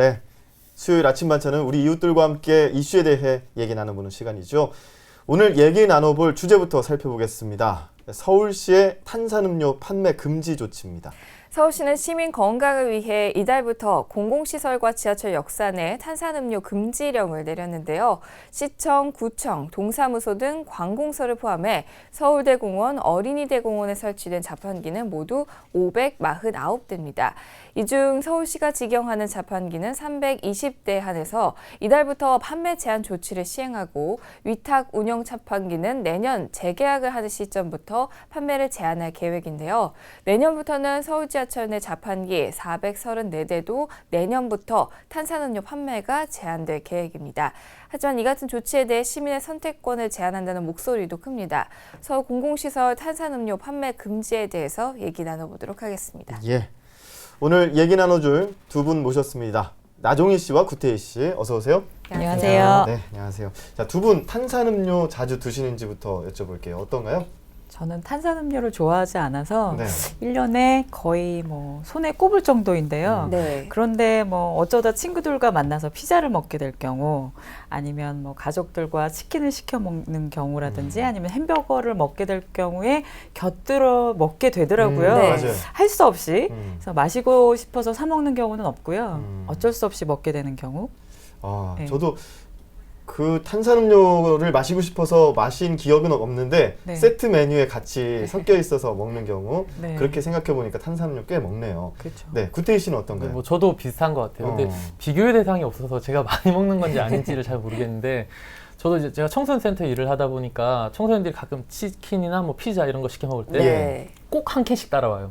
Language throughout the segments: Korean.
네, 수요일 아침 반찬은 우리 이웃들과 함께 이슈에 대해 얘기 나눠보는 시간이죠. 오늘 얘기 나눠볼 주제부터 살펴보겠습니다. 서울시의 탄산음료 판매 금지 조치입니다. 서울시는 시민 건강을 위해 이달부터 공공시설과 지하철 역사 내 탄산음료 금지령을 내렸는데요. 시청, 구청, 동사무소 등 관공서를 포함해 서울대공원, 어린이대공원에 설치된 자판기는 모두 549대입니다. 이 중 서울시가 직영하는 자판기는 320대 한해서 이달부터 판매 제한 조치를 시행하고 위탁 운영 자판기는 내년 재계약을 하는 시점부터 판매를 제한할 계획인데요. 내년부터는 서울 지하철 내 자판기 434대도 내년부터 탄산음료 판매가 제한될 계획입니다. 하지만 이 같은 조치에 대해 시민의 선택권을 제한한다는 목소리도 큽니다. 서울 공공시설 탄산음료 판매 금지에 대해서 얘기 나눠보도록 하겠습니다. 예, 오늘 얘기 나눠줄 두 분 모셨습니다. 나종희 씨와 구태희 씨, 어서 오세요. 안녕하세요. 네, 안녕하세요. 자, 두 분 탄산음료 자주 드시는지부터 여쭤볼게요. 어떤가요? 저는 탄산음료를 좋아하지 않아서 네. 1년에 거의 손에 꼽을 정도인데요. 네. 그런데 어쩌다 친구들과 만나서 피자를 먹게 될 경우 아니면 가족들과 치킨을 시켜 먹는 경우라든지 아니면 햄버거를 먹게 될 경우에 곁들여 먹게 되더라고요. 네. 맞아요. 할 수 없이. 그래서 마시고 싶어서 사 먹는 경우는 없고요. 어쩔 수 없이 먹게 되는 경우. 아, 네. 저도 그 탄산음료를 마시고 싶어서 마신 기억은 없는데 네. 세트 메뉴에 같이 섞여 있어서 먹는 경우 네. 그렇게 생각해 보니까 탄산음료 꽤 먹네요. 그렇죠. 네, 구태희 씨는 어떤가요? 뭐 저도 비슷한 것 같아요. 근데 비교의 대상이 없어서 제가 많이 먹는 건지 아닌지를 잘 모르겠는데 저도 이제 제가 청소년센터 일을 하다 보니까 청소년들이 가끔 치킨이나 뭐 피자 이런 거 시켜 먹을 때 꼭 한 캔씩 따라와요.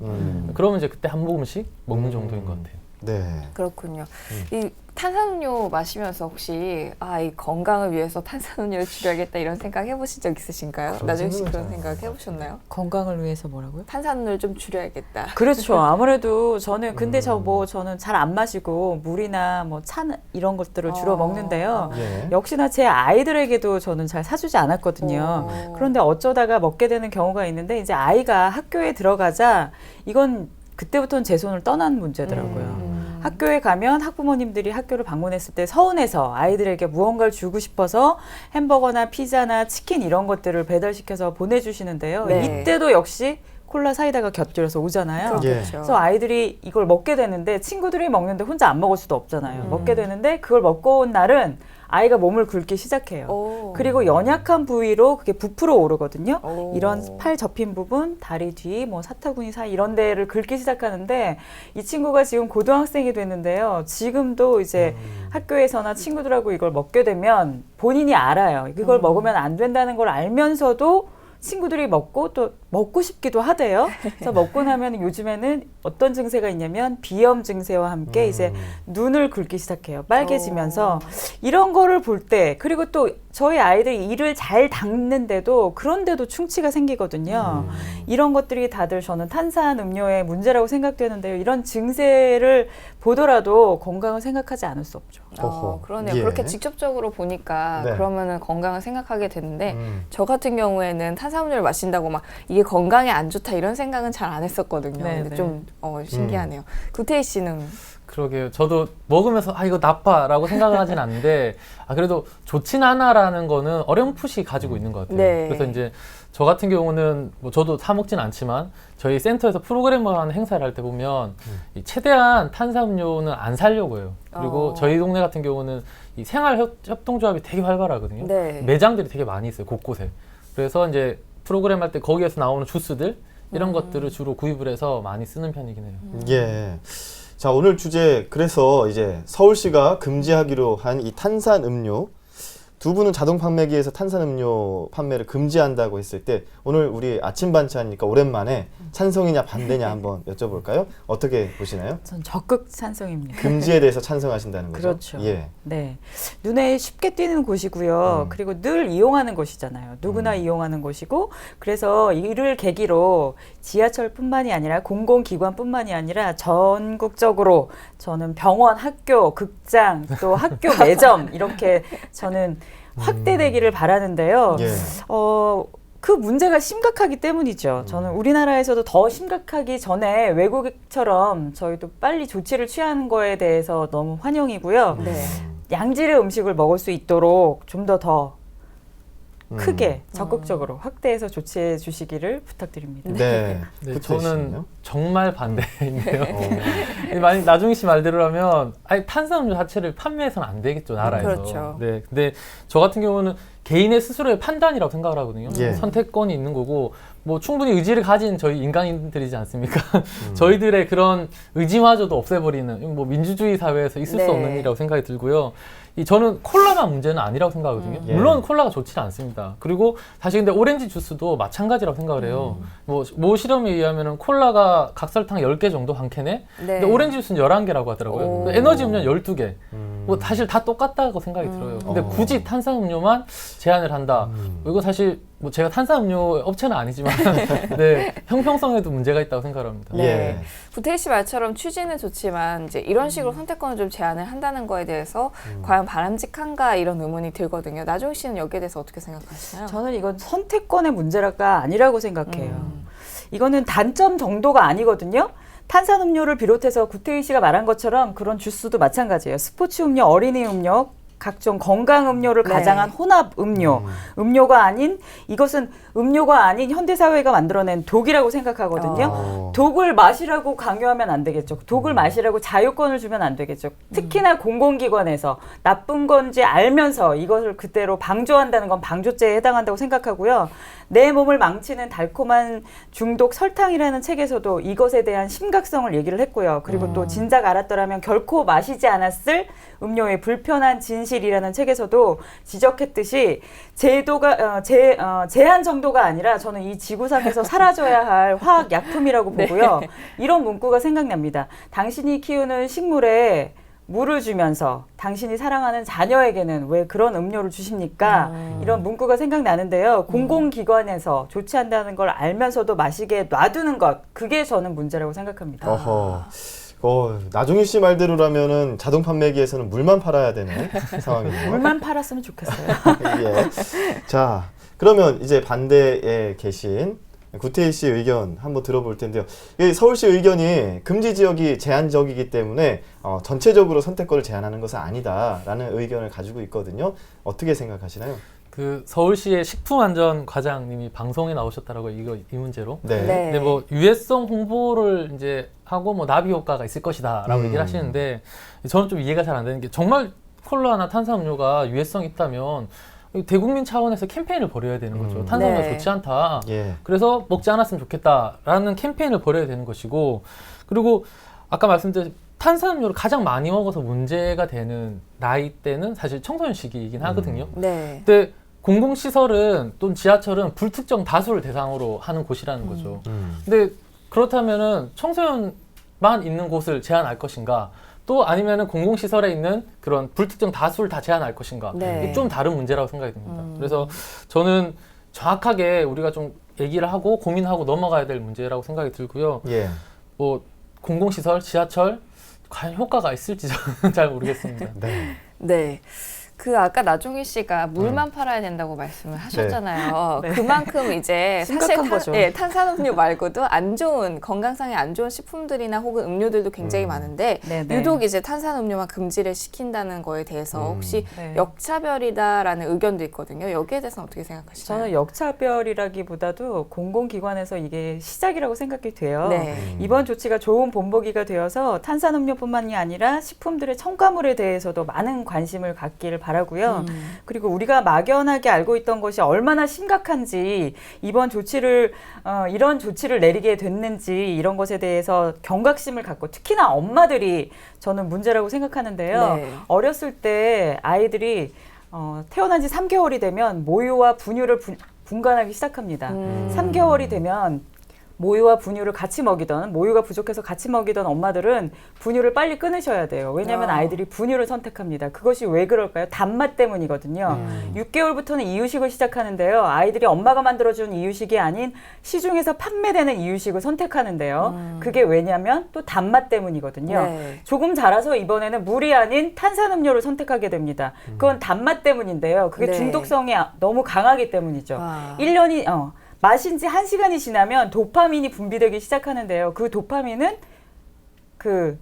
그러면 이제 그때 한 모금씩 먹는 정도인 것 같아요. 네. 그렇군요. 이 탄산음료 마시면서 혹시 이 건강을 위해서 탄산음료를 줄여야겠다 이런 생각 해보신 적 있으신가요? 나중에 혹시 그런 생각 해보셨나요? 건강을 위해서 뭐라고요? 탄산음료를 좀 줄여야겠다. 그렇죠. 아무래도 저는 근데 저는 잘 안 마시고 물이나 차 이런 것들을 주로 먹는데요. 예. 역시나 제 아이들에게도 저는 잘 사주지 않았거든요. 그런데 어쩌다가 먹게 되는 경우가 있는데 이제 아이가 학교에 들어가자 이건 그때부터는 제 손을 떠난 문제더라고요. 학교에 가면 학부모님들이 학교를 방문했을 때 서운해서 아이들에게 무언가를 주고 싶어서 햄버거나 피자나 치킨 이런 것들을 배달시켜서 보내주시는데요. 네. 이때도 역시 콜라 사이다가 곁들여서 오잖아요. 예. 그렇죠. 그래서 아이들이 이걸 먹게 되는데 친구들이 먹는데 혼자 안 먹을 수도 없잖아요. 먹게 되는데 그걸 먹고 온 날은 아이가 몸을 긁기 시작해요. 그리고 연약한 부위로 그게 부풀어 오르거든요. 이런 팔 접힌 부분, 다리 뒤, 사타구니 사이 이런 데를 긁기 시작하는데 이 친구가 지금 고등학생이 됐는데요. 지금도 이제 학교에서나 친구들하고 이걸 먹게 되면 본인이 알아요. 이걸 먹으면 안 된다는 걸 알면서도 친구들이 먹고 또 먹고 싶기도 하대요. 그래서 먹고 나면 요즘에는 어떤 증세가 있냐면 비염 증세와 함께 이제 눈을 긁기 시작해요. 빨개지면서 이런 거를 볼 때 그리고 또 저희 아이들이 이를 잘 닦는데도 그런데도 충치가 생기거든요. 이런 것들이 다들 저는 탄산 음료의 문제라고 생각되는데요. 이런 증세를 보더라도 건강을 생각하지 않을 수 없죠. 그러네요. 예. 그렇게 직접적으로 보니까 네. 그러면은 건강을 생각하게 되는데 저 같은 경우에는 탄산음료를 마신다고 막 이게 건강에 안 좋다 이런 생각은 잘 안 했었거든요. 네, 근데 네. 좀 신기하네요. 구태희 씨는 그러게요. 저도 먹으면서 이거 나빠라고 생각하진 않는데 그래도 좋진 않아라는 거는 어렴풋이 가지고 있는 것 같아요. 네. 그래서 이제 저 같은 경우는 저도 사 먹진 않지만 저희 센터에서 프로그램을 하는 행사를 할 때 보면 이 최대한 탄산음료는 안 사려고 해요. 그리고 저희 동네 같은 경우는 이 생활협동조합이 되게 활발하거든요. 네. 매장들이 되게 많이 있어요. 곳곳에. 그래서 이제 프로그램 할 때 거기에서 나오는 주스들 이런 것들을 주로 구입을 해서 많이 쓰는 편이긴 해요. 예. 자, 오늘 주제 그래서 이제 서울시가 금지하기로 한 이 탄산음료 두 분은 자동 판매기에서 탄산음료 판매를 금지한다고 했을 때 오늘 우리 아침 반찬이니까 오랜만에 찬성이냐 반대냐 한번 여쭤볼까요? 어떻게 보시나요? 전 적극 찬성입니다. 금지에 대해서 찬성하시다는 거죠? 그렇죠. 예. 네. 눈에 쉽게 띄는 곳이고요. 그리고 늘 이용하는 곳이잖아요. 누구나 이용하는 곳이고, 그래서 이를 계기로 지하철뿐만이 아니라 공공기관뿐만이 아니라 전국적으로 저는 병원, 학교, 극장, 또 학교 매점 이렇게 저는 확대되기를 바라는데요. 예. 그 문제가 심각하기 때문이죠. 저는 우리나라에서도 더 심각하기 전에 외국처럼 저희도 빨리 조치를 취하는 거에 대해서 너무 환영이고요. 네. 양질의 음식을 먹을 수 있도록 좀 더 크게 적극적으로 확대해서 조치해 주시기를 부탁드립니다. 네. 네, 저는 정말 반대인데요. 만약 나중희 씨 말대로라면 아니 탄산음료 자체를 판매해서는 안 되겠죠, 나라에서. 그렇죠. 네, 근데 저 같은 경우는 개인의 스스로의 판단이라고 생각을 하거든요. 예. 선택권이 있는 거고 뭐 충분히 의지를 가진 저희 인간인들이지 않습니까? 저희들의 그런 의지마저도 없애버리는 뭐 민주주의 사회에서 있을 네. 수 없는 일이라고 생각이 들고요. 저는 콜라만 문제는 아니라고 생각하거든요. 예. 물론 콜라가 좋지는 않습니다. 그리고 사실 근데 오렌지 주스도 마찬가지라고 생각을 해요. 모 실험에 의하면 콜라가 각설탕 10개 정도 한 캔에 네. 근데 오렌지 주스는 11개라고 하더라고요. 오. 에너지 음료는 12개. 뭐 사실 다 똑같다고 생각이 들어요. 근데 굳이 탄산음료만 제한을 한다. 이거 사실 뭐 제가 탄산음료 업체는 아니지만 네, 형평성에도 문제가 있다고 생각합니다. 네. 예. 구태희 씨 말처럼 취지는 좋지만 이제 이런 식으로 선택권을 좀 제한을 한다는 거에 대해서 과연 바람직한가 이런 의문이 들거든요. 나종희 씨는 여기에 대해서 어떻게 생각하시나요? 저는 이건 선택권의 문제가 아니라고 생각해요. 이거는 단점 정도가 아니거든요. 탄산음료를 비롯해서 구태희 씨가 말한 것처럼 그런 주스도 마찬가지예요. 스포츠 음료, 어린이 음료, 각종 건강 음료를 네. 가장한 혼합 음료, 음료가 아닌 이것은 음료가 아닌 현대 사회가 만들어낸 독이라고 생각하거든요. 독을 마시라고 강요하면 안 되겠죠. 독을 마시라고 자유권을 주면 안 되겠죠. 특히나 공공기관에서 나쁜 건지 알면서 이것을 그대로 방조한다는 건 방조죄에 해당한다고 생각하고요. 내 몸을 망치는 달콤한 중독 설탕이라는 책에서도 이것에 대한 심각성을 얘기를 했고요. 그리고 또 진작 알았더라면 결코 마시지 않았을 음료의 불편한 진실이라는 책에서도 지적했듯이 제한 정도가 아니라 저는 이 지구상에서 사라져야 할 화학 약품이라고 보고요. 이런 문구가 생각납니다. 당신이 키우는 식물에 물을 주면서 당신이 사랑하는 자녀에게는 왜 그런 음료를 주십니까? 이런 문구가 생각나는데요. 공공기관에서 조치한다는 걸 알면서도 마시게 놔두는 것, 그게 저는 문제라고 생각합니다. 어허. 나종희 씨 말대로라면은 자동 판매기에서는 물만 팔아야 되는 상황이네요. 물만 팔았으면 좋겠어요. 예. 자, 그러면 이제 반대에 계신 구태희 씨 의견 한번 들어볼 텐데요. 이 서울시 의견이 금지 지역이 제한적이기 때문에 전체적으로 선택권을 제한하는 것은 아니다라는 의견을 가지고 있거든요. 어떻게 생각하시나요? 그 서울시의 식품안전과장님이 방송에 나오셨더라고요. 이 문제로. 네. 근데 뭐 유해성 홍보를 이제 하고 뭐 나비 효과가 있을 것이다라고 얘기를 하시는데 저는 좀 이해가 잘 안 되는 게 정말 콜라나 탄산음료가 유해성이 있다면 대국민 차원에서 캠페인을 벌여야 되는 거죠. 탄산음료 네. 좋지 않다. 예. 그래서 먹지 않았으면 좋겠다라는 캠페인을 벌여야 되는 것이고 그리고 아까 말씀드린 탄산음료를 가장 많이 먹어서 문제가 되는 나이대는 사실 청소년 시기이긴 하거든요. 네. 근데 공공시설은 또는 지하철은 불특정 다수를 대상으로 하는 곳이라는 거죠. 근데 그렇다면은 청소년만 있는 곳을 제한할 것인가? 또 아니면은 공공시설에 있는 그런 불특정 다수를 다 제한할 것인가? 네. 이게 좀 다른 문제라고 생각이 듭니다. 그래서 저는 정확하게 우리가 좀 얘기를 하고 고민하고 넘어가야 될 문제라고 생각이 들고요. 예. 뭐 공공시설, 지하철 과연 효과가 있을지 저는 잘 모르겠습니다. 네. 네. 그 아까 나종희 씨가 물만 팔아야 된다고 말씀을 하셨잖아요. 네. 그만큼 이제 사실 심각한 거죠. 탄산음료 말고도 안 좋은 건강상에 안 좋은 식품들이나 혹은 음료들도 굉장히 많은데 네네. 유독 이제 탄산음료만 금지를 시킨다는 거에 대해서 혹시 네. 역차별이다라는 의견도 있거든요. 여기에 대해서는 어떻게 생각하시나요? 저는 역차별이라기보다도 공공기관에서 이게 시작이라고 생각이 돼요. 네. 이번 조치가 좋은 본보기가 되어서 탄산음료뿐만이 아니라 식품들의 첨가물에 대해서도 많은 관심을 갖기를 바라고요. 그리고 우리가 막연하게 알고 있던 것이 얼마나 심각한지 이번 조치를 이런 조치를 내리게 됐는지 이런 것에 대해서 경각심을 갖고 특히나 엄마들이 저는 문제라고 생각하는데요. 네. 어렸을 때 아이들이 태어난 지 3개월이 되면 모유와 분유를 분간하기 시작합니다. 3개월이 되면 모유와 분유를 같이 먹이던, 모유가 부족해서 같이 먹이던 엄마들은 분유를 빨리 끊으셔야 돼요. 왜냐하면 아이들이 분유를 선택합니다. 그것이 왜 그럴까요? 단맛 때문이거든요. 6개월부터는 이유식을 시작하는데요. 아이들이 엄마가 만들어준 이유식이 아닌 시중에서 판매되는 이유식을 선택하는데요. 그게 왜냐하면 또 단맛 때문이거든요. 네. 조금 자라서 이번에는 물이 아닌 탄산음료를 선택하게 됩니다. 그건 단맛 때문인데요. 그게 네. 중독성이 너무 강하기 때문이죠. 와. 1년이 마신 지 1시간이 지나면 도파민이 분비되기 시작하는데요. 그 도파민은 그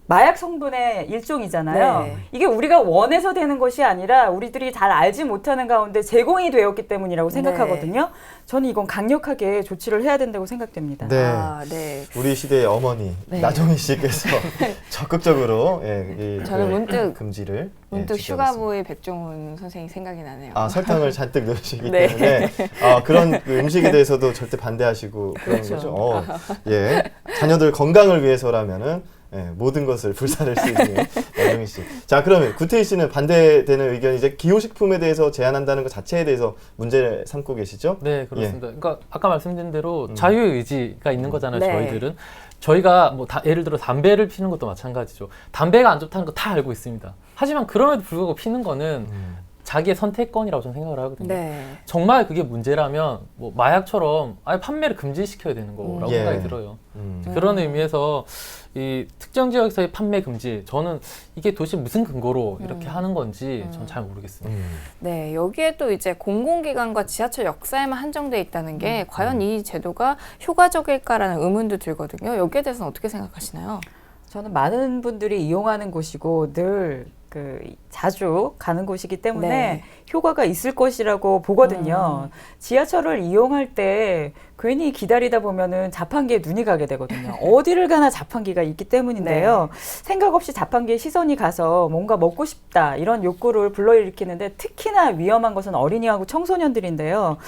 마약 성분의 일종이잖아요. 네. 이게 우리가 원해서 되는 것이 아니라 우리들이 잘 알지 못하는 가운데 제공이 되었기 때문이라고 생각하거든요. 저는 이건 강력하게 조치를 해야 된다고 생각됩니다. 네. 네. 우리 시대의 어머니 네. 나정희 씨께서 적극적으로 이 저는 문득 금지를 문득 지적했습니다. 슈가보이 백종원 선생이 생각이 나네요. 아, 설탕을 잔뜩 넣으시기 네. 때문에 그런 그 음식에 대해서도 절대 반대하시고 그런 그렇죠. 거죠. 예, 자녀들 건강을 위해서라면은 모든 것을 불사를 수 있는 나정희 씨. 자, 그러면 구태희 씨는 반대되는 의견, 이제 기호식품에 대해서 제한한다는 것 자체에 대해서 문제를 삼고 계시죠? 네, 그렇습니다. 그러니까 아까 말씀드린 대로 음. 자유의 의지가 있는 거잖아요. 네. 저희들은 저희가 뭐 예를 들어 담배를 피는 것도 마찬가지죠. 담배가 안 좋다는 거 다 알고 있습니다. 하지만 그럼에도 불구하고 피는 거는 자기의 선택권이라고 저는 생각을 하거든요. 네. 정말 그게 문제라면 뭐 마약처럼 아예 판매를 금지시켜야 되는 거라고 예. 생각이 들어요. 음. 그런 의미에서 이 특정 지역에서의 판매 금지, 저는 이게 도대체 무슨 근거로 이렇게 하는 건지 전 잘 모르겠습니다. 네, 여기에 또 이제 공공기관과 지하철 역사에만 한정돼 있다는 게 과연 이 제도가 효과적일까라는 의문도 들거든요. 여기에 대해서는 어떻게 생각하시나요? 저는 많은 분들이 이용하는 곳이고 늘 자주 가는 곳이기 때문에 네. 효과가 있을 것이라고 보거든요. 지하철을 이용할 때 괜히 기다리다 보면은 자판기에 눈이 가게 되거든요. 어디를 가나 자판기가 있기 때문인데요. 생각 없이 자판기에 시선이 가서 뭔가 먹고 싶다 이런 욕구를 불러일으키는데 특히나 위험한 것은 어린이하고 청소년들인데요.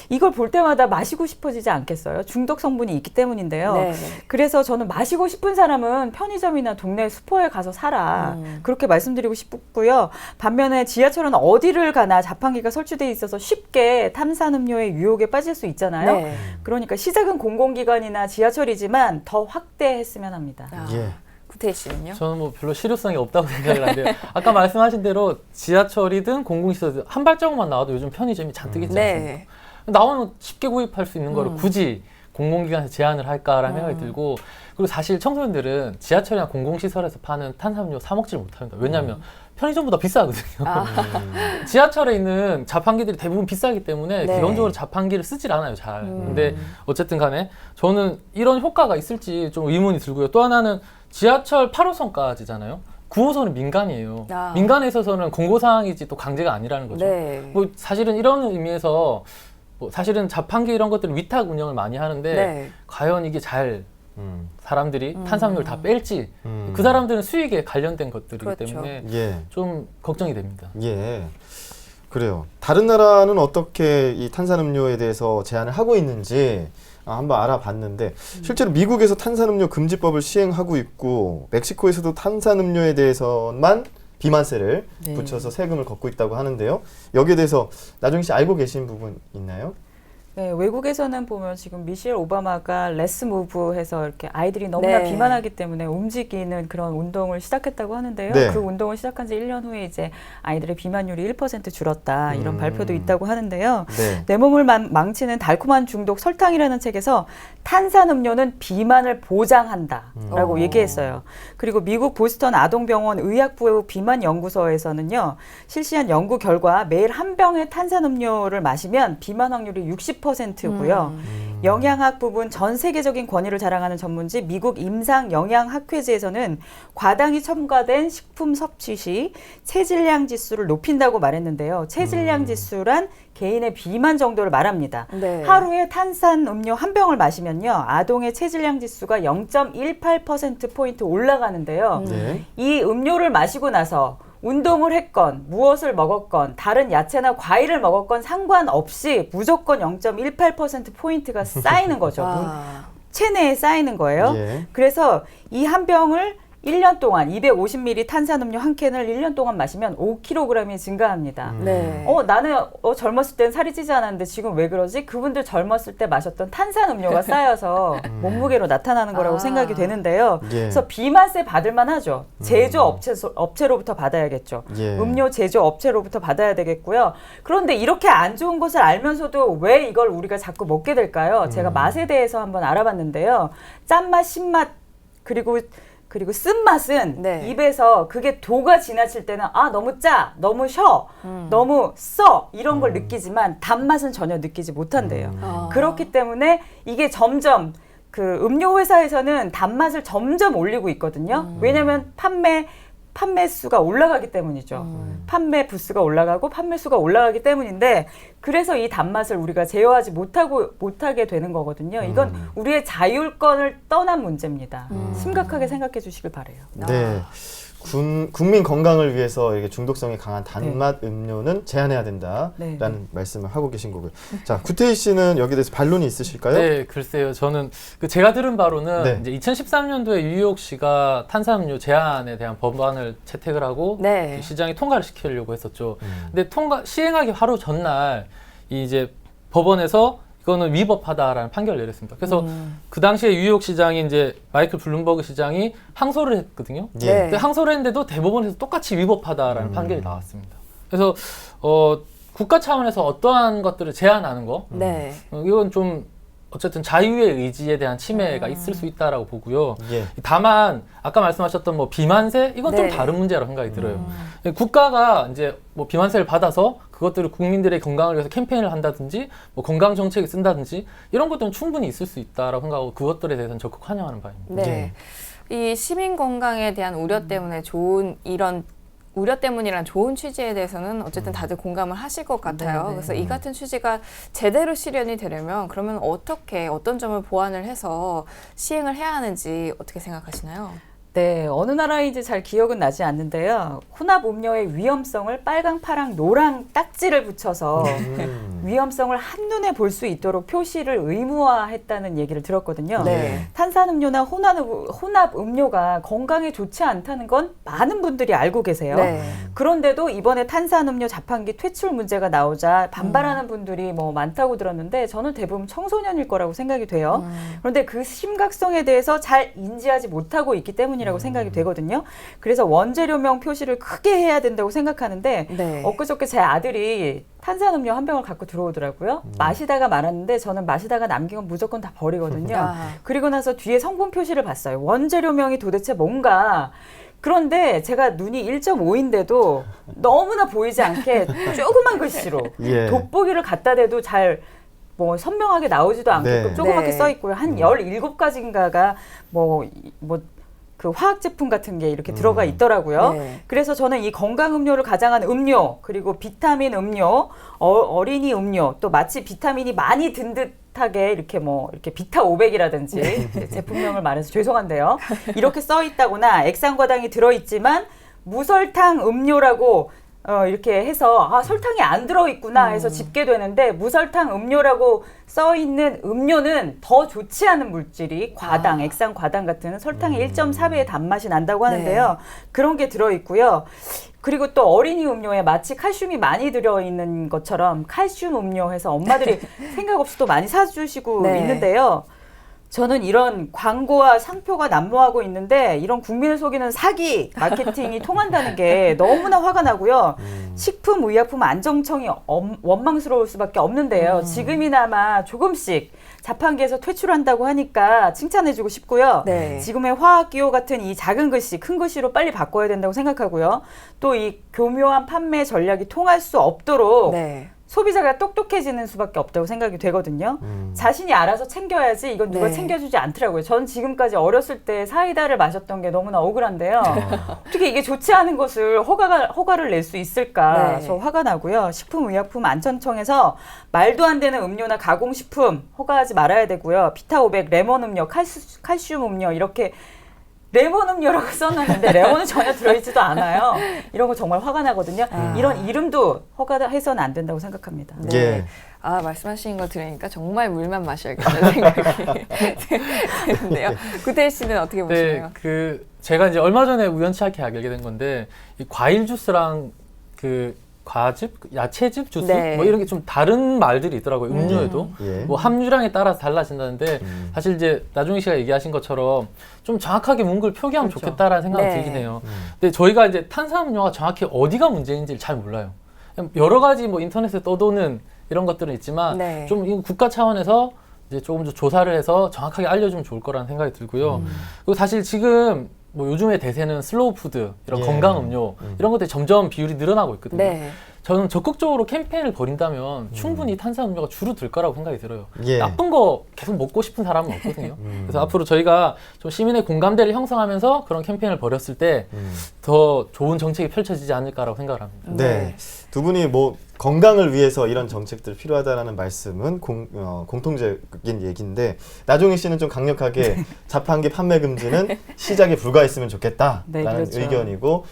이걸 볼 때마다 마시고 싶어지지 않겠어요? 중독 성분이 있기 때문인데요. 네. 그래서 저는 마시고 싶은 사람은 편의점이나 동네 슈퍼에 가서 사라. 그렇게 말씀드리고 싶고요. 반면에 지하철은 어디를 가나 자판기가 설치되어 있어서 쉽게 탄산음료의 유혹에 빠질 수 있잖아요. 네. 그러니까 시작은 공공기관이나 지하철이지만 더 확대했으면 합니다. 예. 구태희 씨는요? 저는 뭐 별로 실효성이 없다고 생각을 하는데요. 아까 말씀하신 대로 지하철이든 공공시설이든 한 발자국만 나와도 요즘 편의점이 잔뜩 있지 않습니까? 네. 나오면 쉽게 구입할 수 있는 거를 굳이 공공기관에서 제한을 할까라는 생각이 들고, 그리고 사실 청소년들은 지하철이나 공공시설에서 파는 탄산음료 사 먹질 못합니다. 왜냐하면 편의점보다 비싸거든요. 지하철에 있는 자판기들이 대부분 비싸기 때문에 네. 기본적으로 자판기를 쓰질 않아요, 잘. 근데 어쨌든 간에 저는 이런 효과가 있을지 좀 의문이 들고요. 또 하나는 지하철 8호선까지잖아요. 9호선은 민간이에요. 민간에 있어서는 공고사항이지 또 강제가 아니라는 거죠. 네. 뭐 사실은 이런 의미에서 뭐 사실은 자판기 이런 것들은 위탁 운영을 많이 하는데 네. 과연 이게 잘 사람들이 탄산음료를 다 뺄지, 그 사람들은 수익에 관련된 것들이기 그렇죠. 때문에 예. 좀 걱정이 됩니다. 예. 그래요. 다른 나라는 어떻게 이 탄산음료에 대해서 제한을 하고 있는지 한번 알아봤는데, 실제로 미국에서 탄산음료 금지법을 시행하고 있고, 멕시코에서도 탄산음료에 대해서만 비만세를 붙여서 세금을 걷고 있다고 하는데요. 여기에 대해서 나정희 씨 알고 계신 부분 있나요? 네, 외국에서는 보면 지금 미셸 오바마가 레스 무브 해서 이렇게 아이들이 너무나 네. 비만하기 때문에 움직이는 그런 운동을 시작했다고 하는데요. 네. 그 운동을 시작한 지 1년 후에 이제 아이들의 비만율이 1% 줄었다 이런 발표도 있다고 하는데요. 네. 내 몸을 망치는 달콤한 중독 설탕이라는 책에서 탄산음료는 비만을 보장한다라고 얘기했어요. 그리고 미국 보스턴 아동병원 의학부 비만연구소에서는요. 실시한 연구 결과 매일 한 병의 탄산음료를 마시면 비만 확률이 60%고요. 영양학 부분 전 세계적인 권위를 자랑하는 전문지 미국 임상영양학회지에서는 과당이 첨가된 식품 섭취 시 체질량 지수를 높인다고 말했는데요. 체질량 지수란 개인의 비만 정도를 말합니다. 네. 하루에 탄산음료 한 병을 마시면요. 아동의 체질량 지수가 0.18%포인트 올라가는데요. 네. 이 음료를 마시고 나서 운동을 했건 무엇을 먹었건 다른 야채나 과일을 먹었건 상관없이 무조건 0.18%포인트가 쌓이는 거죠. 와. 체내에 쌓이는 거예요. 예. 그래서 이 한 병을 1년 동안 250ml 탄산음료 한 캔을 1년 동안 마시면 5kg이 증가합니다. 네. 나는 젊었을 땐 살이 찌지 않았는데 지금 왜 그러지? 그분들 젊었을 때 마셨던 탄산음료가 쌓여서 몸무게로 나타나는 거라고 생각이 되는데요. 예. 그래서 비만세 받을만 하죠. 제조 업체로부터 받아야겠죠. 예. 음료 제조 업체로부터 받아야 되겠고요. 그런데 이렇게 안 좋은 것을 알면서도 왜 이걸 우리가 자꾸 먹게 될까요? 제가 맛에 대해서 한번 알아봤는데요. 짠맛, 신맛, 그리고 쓴맛은 네. 입에서 그게 도가 지나칠 때는 너무 짜, 너무 셔, 너무 써 이런 걸 느끼지만 단맛은 전혀 느끼지 못한대요. 그렇기 때문에 이게 점점 그 음료 회사에서는 단맛을 점점 올리고 있거든요. 왜냐하면 판매 수가 올라가기 때문이죠. 판매 부수가 올라가고 판매 수가 올라가기 때문인데 그래서 이 단맛을 우리가 제어하지 못하게 되는 거거든요. 이건 우리의 자율권을 떠난 문제입니다. 심각하게 생각해 주시길 바래요. 네. 국민 건강을 위해서 이게 중독성이 강한 단맛 음료는 제한해야 된다라는 말씀을 하고 계신 거고요. 자, 구태희 씨는 여기에 대해서 반론이 있으실까요? 네, 글쎄요. 저는 제가 들은 바로는 이제 2013년도에 뉴욕시가 탄산음료 제한에 대한 법안을 채택을 하고 시장에 통과를 시키려고 했었죠. 근데 시행하기 하루 전날 이제 법원에서 이거는 위법하다라는 판결을 내렸습니다. 그래서 그 당시에 뉴욕 시장이 이제 마이클 블룸버그 시장이 항소를 했거든요. 근데 항소를 했는데도 대법원에서 똑같이 위법하다라는 판결이 나왔습니다. 그래서 국가 차원에서 어떠한 것들을 제한하는 거, 이건 좀 어쨌든 자유의 의지에 대한 침해가 있을 수 있다라고 보고요. 다만 아까 말씀하셨던 뭐 비만세 이건 좀 다른 문제라고 생각이 들어요. 국가가 이제 뭐 비만세를 받아서 그것들을 국민들의 건강을 위해서 캠페인을 한다든지 뭐 건강 정책을 쓴다든지 이런 것들은 충분히 있을 수 있다라고 생각하고 그것들에 대해서는 적극 환영하는 바입니다. 이 시민 건강에 대한 우려 때문에 우려 때문이란 좋은 취지에 대해서는 어쨌든 다들 공감을 하실 것 같아요. 그래서 이 같은 취지가 제대로 실현이 되려면 그러면 어떤 점을 보완을 해서 시행을 해야 하는지 어떻게 생각하시나요? 네, 어느 나라인지 잘 기억은 나지 않는데요. 혼합 음료의 위험성을 빨강, 파랑, 노랑 딱지를 붙여서 위험성을 한눈에 볼 수 있도록 표시를 의무화했다는 얘기를 들었거든요. 탄산음료나 혼합 음료가 건강에 좋지 않다는 건 많은 분들이 알고 계세요. 그런데도 이번에 탄산음료 자판기 퇴출 문제가 나오자 반발하는 분들이 뭐 많다고 들었는데 저는 대부분 청소년일 거라고 생각이 돼요. 그런데 그 심각성에 대해서 잘 인지하지 못하고 있기 때문이라고 생각이 되거든요. 그래서 원재료명 표시를 크게 해야 된다고 생각하는데 엊그저께 제 아들이 탄산음료 한 병을 갖고 들어오더라고요. 마시다가 말았는데 저는 마시다가 남긴 건 무조건 다 버리거든요. 그리고 나서 뒤에 성분 표시를 봤어요. 원재료명이 도대체 뭔가. 그런데 제가 눈이 1.5인데도 너무나 보이지 않게 조그만 글씨로 돋보기를 갖다 대도 잘 뭐 선명하게 나오지도 않게끔 조그맣게 써 있고요. 한 17가지인가가 그 화학 제품 같은 게 이렇게 들어가 있더라고요. 그래서 저는 이 건강 음료를 가장한 음료, 그리고 비타민 음료, 어린이 음료, 또 마치 비타민이 많이 든 듯하게 이렇게 비타 500이라든지 제품명을 말해서 죄송한데요. 이렇게 써 있다거나 액상과당이 들어 있지만 무설탕 음료라고 이렇게 해서 설탕이 안 들어있구나 해서 집게 되는데 무설탕 음료라고 써있는 음료는 더 좋지 않은 물질이 과당, 액상 과당 같은 설탕의 1.4배의 단맛이 난다고 하는데요. 그런 게 들어있고요. 그리고 또 어린이 음료에 마치 칼슘이 많이 들어있는 것처럼 칼슘 음료 해서 엄마들이 생각 없이 또 많이 사주시고 있는데요. 저는 이런 광고와 상표가 난무하고 있는데 이런 국민을 속이는 사기 마케팅이 통한다는 게 너무나 화가 나고요. 식품의약품 안정청이 원망스러울 수밖에 없는데요. 지금이나마 조금씩 자판기에서 퇴출한다고 하니까 칭찬해주고 싶고요. 지금의 화학기호 같은 이 작은 글씨, 큰 글씨로 빨리 바꿔야 된다고 생각하고요. 또 이 교묘한 판매 전략이 통할 수 없도록 소비자가 똑똑해지는 수밖에 없다고 생각이 되거든요. 자신이 알아서 챙겨야지 이건 누가 챙겨주지 않더라고요. 전 지금까지 어렸을 때 사이다를 마셨던 게 너무나 억울한데요. 어떻게 이게 좋지 않은 것을 허가를 낼 수 있을까 저 화가 나고요. 식품의약품안전청에서 말도 안 되는 음료나 가공식품 허가하지 말아야 되고요. 비타 500, 레몬 음료, 칼슘 음료 이렇게 레몬 음료라고 써놨는데 레몬은 전혀 들어있지도 않아요. 이런 거 정말 화가 나거든요. 이런 이름도 허가해서는 안 된다고 생각합니다. 네. 예. 아, 말씀하신 거 들으니까 정말 물만 마셔야겠다는 생각이 드는데요. 구태일 씨는 어떻게 보시나요? 네, 제가 이제 얼마 전에 우연치 알게 된 건데 이 과일 주스랑 그 과즙, 야채즙 주스 네. 뭐 이런 게 좀 다른 말들이 있더라고요. 음료에도 예. 뭐 함유량에 따라서 달라진다는데 사실 이제 나중에 씨가 얘기하신 것처럼 좀 정확하게 문구를 표기하면 그렇죠. 좋겠다라는 생각이 네. 들긴 해요. 근데 저희가 이제 탄산음료가 정확히 어디가 문제인지를 잘 몰라요. 여러 가지 뭐 인터넷에 떠도는 이런 것들은 있지만 네. 좀 이 국가 차원에서 이제 조금 더 조사를 해서 정확하게 알려주면 좋을 거라는 생각이 들고요. 그리고 사실 지금 뭐 요즘의 대세는 슬로우 푸드, 이런 예. 건강 음료 이런 것들이 점점 비율이 늘어나고 있거든요. 네. 저는 적극적으로 캠페인을 벌인다면 충분히 탄산음료가 줄어들 거라고 생각이 들어요. 예. 나쁜 거 계속 먹고 싶은 사람은 없거든요. 그래서 앞으로 저희가 좀 시민의 공감대를 형성하면서 그런 캠페인을 벌였을 때 더 좋은 정책이 펼쳐지지 않을까라고 생각을 합니다. 네. 두 분이 뭐 건강을 위해서 이런 정책들 필요하다라는 말씀은 공통적인 얘기인데 나종희 씨는 좀 강력하게 자판기 판매 금지는 시작에 불과했으면 좋겠다라는 네, 그렇죠. 의견이고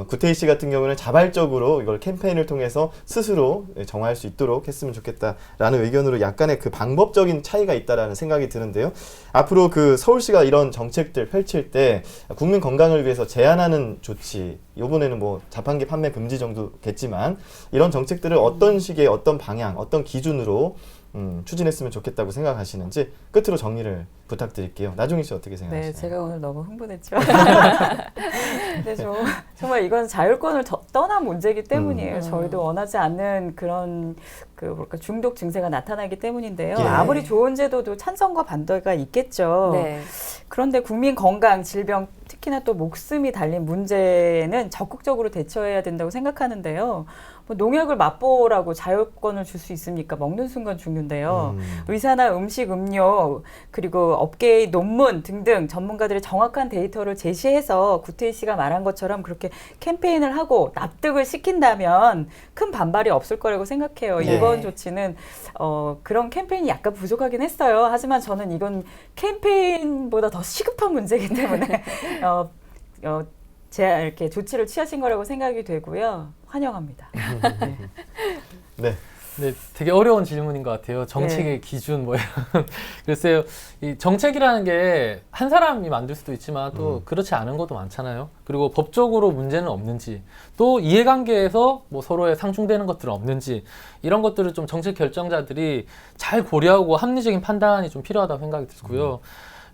구태희 씨 같은 경우는 자발적으로 이걸 캠페인을 통해서 스스로 정할 수 있도록 했으면 좋겠다라는 의견으로 약간의 그 방법적인 차이가 있다라는 생각이 드는데요. 앞으로 그 서울시가 이런 정책들 펼칠 때 국민 건강을 위해서 제한하는 조치, 이번에는 뭐 자판기 판매 금지 정도겠지만 이런 정책들을 어떤 식의 어떤 방향, 어떤 기준으로 추진했으면 좋겠다고 생각하시는지 끝으로 정리를 부탁드릴게요. 나종희 씨 어떻게 생각하시나요? 네, 제가 오늘 너무 흥분했죠. 근데 정말 이건 자율권을 떠난 문제이기 때문이에요. 저희도 원하지 않는 그런 중독 증세가 나타나기 때문인데요. 예. 아무리 좋은 제도도 찬성과 반대가 있겠죠. 네. 그런데 국민 건강, 질병, 특히나 또 목숨이 달린 문제는 적극적으로 대처해야 된다고 생각하는데요. 뭐 농약을 맛보라고 자율권을 줄 수 있습니까? 먹는 순간 죽는데요. 의사나 음식, 음료, 그리고 업계의 논문 등등 전문가들의 정확한 데이터를 제시해서 구태희 씨가 말한 것처럼 그렇게 캠페인을 하고 납득을 시킨다면 큰 반발이 없을 거라고 생각해요. 네. 이번 조치는 그런 캠페인이 약간 부족하긴 했어요. 하지만 저는 이건 캠페인보다 더 시급한 문제이기 때문에 제가 이렇게 조치를 취하신 거라고 생각이 되고요. 환영합니다. 네. 네. 네, 되게 어려운 질문인 것 같아요. 정책의 기준 뭐 이런. 글쎄요, 이 정책이라는 게 한 사람이 만들 수도 있지만 또 그렇지 않은 것도 많잖아요. 그리고 법적으로 문제는 없는지, 또 이해관계에서 뭐 서로의 상충되는 것들은 없는지 이런 것들을 좀 정책 결정자들이 잘 고려하고 합리적인 판단이 좀 필요하다고 생각이 들고요.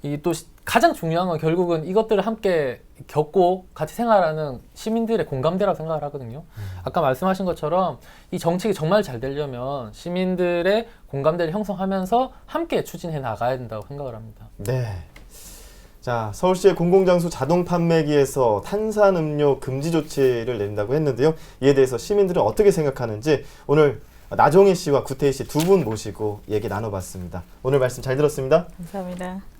이 또 가장 중요한 건 결국은 이것들을 함께 겪고 같이 생활하는 시민들의 공감대라고 생각을 하거든요. 아까 말씀하신 것처럼 이 정책이 정말 잘 되려면 시민들의 공감대를 형성하면서 함께 추진해 나가야 된다고 생각을 합니다. 네. 자, 서울시의 공공장소 자동 판매기에서 탄산음료 금지 조치를 낸다고 했는데요. 이에 대해서 시민들은 어떻게 생각하는지 오늘 나종희 씨와 구태희 씨 두 분 모시고 얘기 나눠봤습니다. 오늘 말씀 잘 들었습니다. 감사합니다.